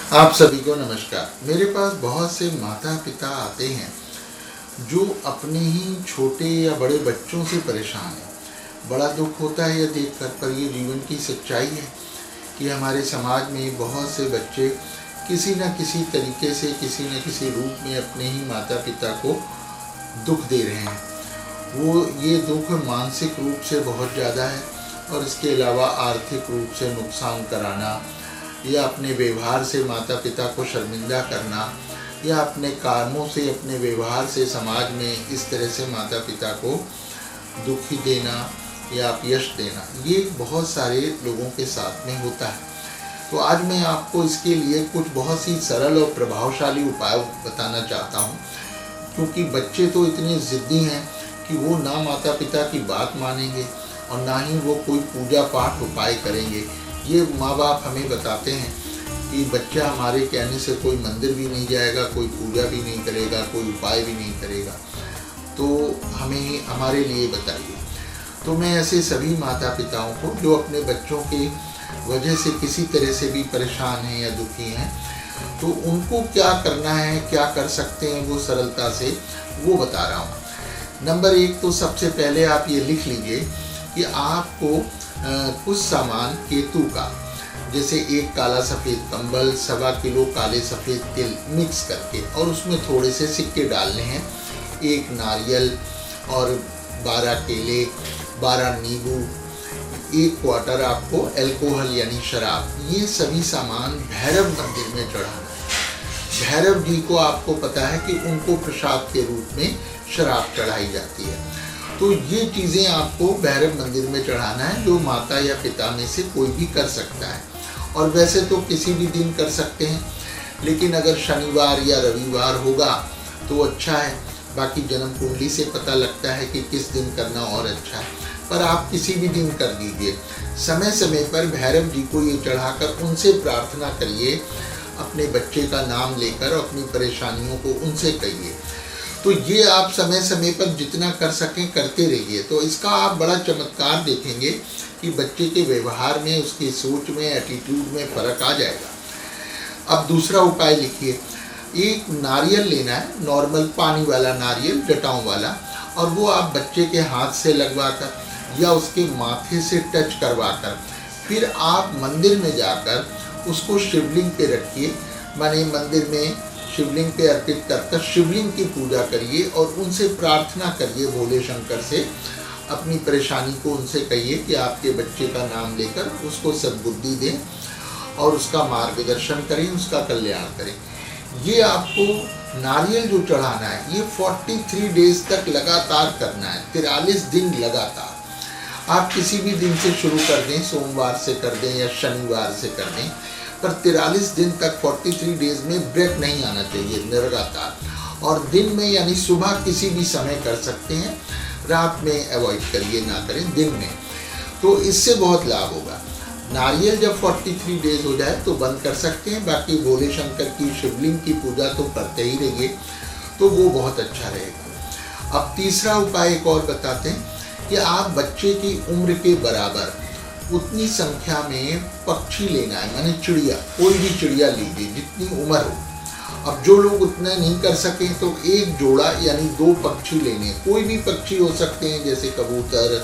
आप सभी को नमस्कार। मेरे पास बहुत से माता पिता आते हैं जो अपने ही छोटे या बड़े बच्चों से परेशान हैं। बड़ा दुख होता है यह देखकर, पर ये जीवन की सच्चाई है कि हमारे समाज में बहुत से बच्चे किसी न किसी तरीके से, किसी न किसी रूप में अपने ही माता पिता को दुख दे रहे हैं। वो ये दुख मानसिक रूप से बहुत ज़्यादा है और इसके अलावा आर्थिक रूप से नुकसान कराना या अपने व्यवहार से माता पिता को शर्मिंदा करना या अपने कर्मों से, अपने व्यवहार से समाज में इस तरह से माता पिता को दुखी देना या अपयश देना, ये बहुत सारे लोगों के साथ में होता है। तो आज मैं आपको इसके लिए कुछ बहुत ही सरल और प्रभावशाली उपाय बताना चाहता हूँ, क्योंकि बच्चे तो इतने ज़िद्दी हैं कि वो ना माता पिता की बात मानेंगे और ना ही वो कोई पूजा पाठ उपाय करेंगे। ये माँ बाप हमें बताते हैं कि बच्चा हमारे कहने से कोई मंदिर भी नहीं जाएगा, कोई पूजा भी नहीं करेगा, कोई उपाय भी नहीं करेगा, तो हमें हमारे लिए बताइए। तो मैं ऐसे सभी माता पिताओं को जो अपने बच्चों के वजह से किसी तरह से भी परेशान हैं या दुखी हैं, तो उनको क्या करना है, क्या कर सकते हैं वो सरलता से वो बता रहा हूँ। नंबर 1 तो सबसे पहले आप ये लिख लीजिए कि आपको कुछ सामान केतु का, जैसे एक काला सफ़ेद कंबल, 1.25 किलो काले सफ़ेद तिल मिक्स करके और उसमें थोड़े से सिक्के डालने हैं, 1 नारियल और 12 केले, 12 नींबू, 1 क्वार्टर आपको अल्कोहल यानी शराब, ये सभी सामान भैरव मंदिर में चढ़ाना है। भैरव जी को आपको पता है कि उनको प्रसाद के रूप में शराब चढ़ाई जाती है। तो ये चीज़ें आपको भैरव मंदिर में चढ़ाना है, जो माता या पिता में से कोई भी कर सकता है। और वैसे तो किसी भी दिन कर सकते हैं, लेकिन अगर शनिवार या रविवार होगा तो अच्छा है। बाकी जन्म कुंडली से पता लगता है कि किस दिन करना और अच्छा है, पर आप किसी भी दिन कर दीजिए। समय समय पर भैरव जी को ये चढ़ाकर उनसे प्रार्थना करिए, अपने बच्चे का नाम लेकर अपनी परेशानियों को उनसे कहिए। तो ये आप समय समय पर जितना कर सकें करते रहिए, तो इसका आप बड़ा चमत्कार देखेंगे कि बच्चे के व्यवहार में, उसकी सोच में, एटीट्यूड में फ़र्क आ जाएगा। अब दूसरा उपाय लिखिए। 1 नारियल लेना है, नॉर्मल पानी वाला नारियल, जटाओं वाला, और वो आप बच्चे के हाथ से लगवाकर या उसके माथे से टच करवाकर फिर आप मंदिर में जाकर उसको शिवलिंग पे रखिए। माने मंदिर में शिवलिंग पे अर्पित कर शिवलिंग की पूजा करिए और उनसे प्रार्थना करिए, भोले शंकर से अपनी परेशानी को उनसे कहिए कि आपके बच्चे का नाम लेकर उसको सद्बुद्धि दें और उसका मार्गदर्शन करें, उसका कल्याण करें। ये आपको नारियल जो चढ़ाना है ये 43 डेज तक लगातार करना है, 43 दिन लगातार। आप किसी भी दिन से शुरू कर दें, सोमवार से कर दें या शनिवार से कर दें, पर 43 दिन तक 43 डेज में ब्रेक नहीं आना चाहिए, लगातार। और दिन में यानी सुबह किसी भी समय कर सकते हैं, रात में अवॉइड करिए, ना करें दिन में। तो इससे बहुत लाभ होगा। नारियल जब 43 डेज हो जाए तो बंद कर सकते हैं, बाकी भोले शंकर की शिवलिंग की पूजा तो करते ही रहिए, तो वो बहुत अच्छा रहेगा। अब तीसरा उपाय एक और बताते हैं कि आप बच्चे की उम्र के बराबर उतनी संख्या में पक्षी लेना है, माने चिड़िया, कोई भी चिड़िया लीजिए जितनी उम्र हो। अब जो लोग उतना नहीं कर सकें तो 1 जोड़ा यानी 2 पक्षी लेने, कोई भी पक्षी हो सकते हैं, जैसे कबूतर,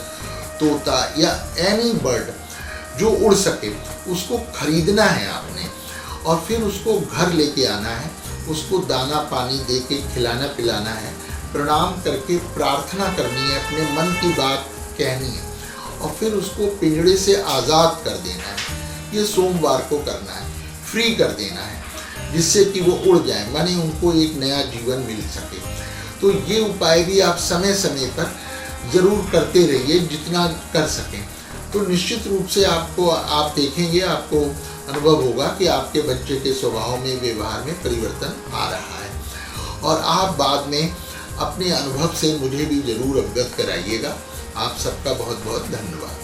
तोता या एनी बर्ड जो उड़ सके, उसको खरीदना है आपने और फिर उसको घर लेके आना है, उसको दाना पानी दे के खिलाना पिलाना है, प्रणाम करके प्रार्थना करनी है, अपने मन की बात कहनी है और फिर उसको पिंजड़े से आज़ाद कर देना है। ये सोमवार को करना है, फ्री कर देना है, जिससे कि वो उड़ जाए, माने उनको एक नया जीवन मिल सके। तो ये उपाय भी आप समय समय पर ज़रूर करते रहिए, जितना कर सकें। तो निश्चित रूप से आपको, आप देखेंगे, आपको अनुभव होगा कि आपके बच्चे के स्वभाव में, व्यवहार में परिवर्तन आ रहा है। और आप बाद में अपने अनुभव से मुझे भी ज़रूर अवगत कराइएगा। आप सबका बहुत बहुत धन्यवाद।